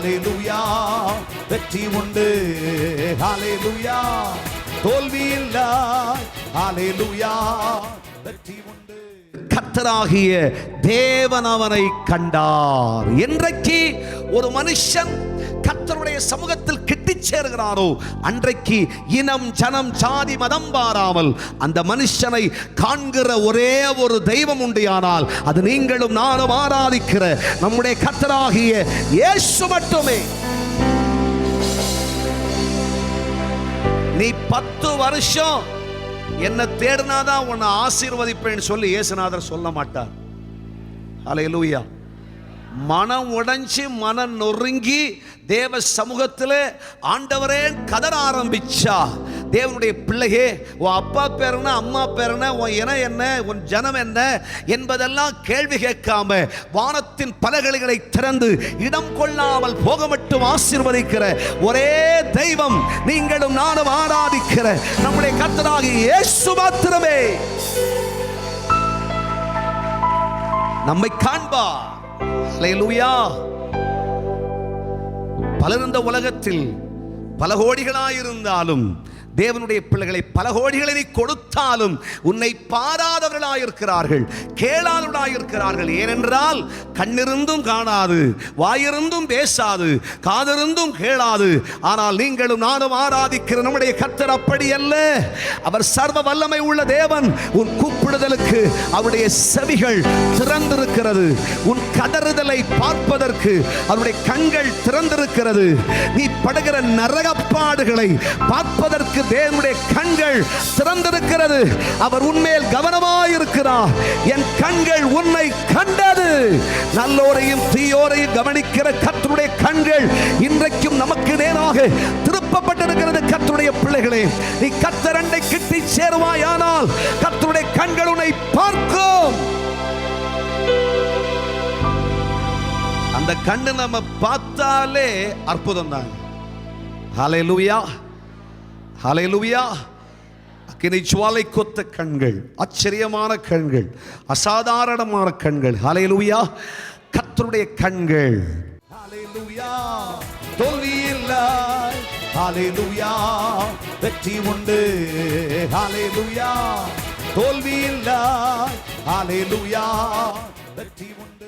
ஹalleluya. வெற்றி உண்டு ஹalleluya. தோல்வி இல்லை ஹalleluya. வெற்றி உண்டு. கர்த்தராகிய தேவன் அவனை கண்டார். என்றைக்கு ஒரு மனுஷன் கர்த்தருடைய சமூகத்தில் கிட்டிச் சேர்கிறாரோ அன்றைக்கு இனம் ஜனம் ஜாதி மதம் பாராமல் அந்த மனுஷனை காண்கிற ஒரே ஒரு தெய்வம் உண்டுயானால் அது நீங்களும் நானும் ஆராதிக்கிற நம்முடைய கர்த்தராகிய இயேசு மட்டுமே. நீ 10 வருஷம் என்ன தேடினாதான் உன்னை ஆசீர்வதிப்பேன்னு சொல்லி இயேசுநாதர் சொல்ல மாட்டார். ஹல்லேலூயா. மனம் உடைஞ்சி மனம் நொறுங்கி தேவ சமூகத்தில் ஆண்டவரே கதற ஆரம்பிச்சா தேவனுடைய பிள்ளையே, உன் அப்பா பேர் என்ன, அம்மா பேர் என்ன, உன் இனம் என்ன, உன் ஜனம் என்ன என்பதெல்லாம் கேள்வி கேட்காம வானத்தின் பலகைகளை திறந்து இடம் கொள்ளாமல் போக மட்டும் ஆசீர்வதிக்கிற ஒரே தெய்வம் நீங்களும் நானும் ஆராதிக்கிற நம்முடைய கர்த்தராகிய இயேசு மாத்திரமே. நம்மை காண்பா. ஹல்லேலூயா. பலர் இந்த உலகத்தில் பல கோடிகளாயிருந்தாலும் தேவனுடைய பிள்ளைகளை பல கோடிகளை நீ கொடுத்தாலும் உன்னை பாராதவர்களாயிருக்கிறார்கள், கேளாதவர்களாயிருக்கிறார்கள். ஏனென்றால் கண்ணிருந்தும் காணாது, வாயிருந்தும் பேசாது, காதிருந்தும் கேளாது. ஆனால் நீங்களும் நானும் ஆராதிக்கிற நம்முடைய கர்த்தர் அப்படி அல்ல. அவர் சர்வ வல்லமை உள்ள தேவன். உன் கூப்பிடுதலுக்கு அவருடைய செவிகள் திறந்திருக்கிறது. உன் கதறுதலை பார்ப்பதற்கு அவருடைய கண்கள் திறந்திருக்கிறது. நீ படுகிற நரகப்பாடுகளை பார்ப்பதற்கு தேவனுடைய கண்கள் திறந்திருக்கிறது. அவர் உன்மேல் கவனமாயிருக்கிறார். என் கண்கள் உன்னை கண்டது. நல்லோரையும் தீயோரையும் கவனிக்கிற கர்த்தருடைய கண்கள் இன்றைக்கும் நமக்கு நேராக திருப்பப்பட்டிருக்கிறது. கர்த்தருடைய பிள்ளைகளே, நீ கர்த்தர் அண்டை கிட்டி சேருவாயானால் கர்த்தருடைய கண்கள் உன்னை பார்க்கும். அந்த கண்ணு நம்ம பார்த்தாலே அற்புதம் தான். ஹல்லேலூயா. ஹல்லேலூயா. அக்கினி ஜுவாலை கொத்த கண்கள், ஆச்சரியமான கண்கள், அசாதாரணமான கண்கள். ஹல்லேலூயா. கர்த்தருடைய கண்கள். ஹல்லேலூயா. தோல்வி இல்லை. ஹல்லேலூயா. வெற்றி உண்டு. ஹல்லேலூயா. தோல்வி இல்லை. ஹல்லேலூயா. வெற்றி உண்டு.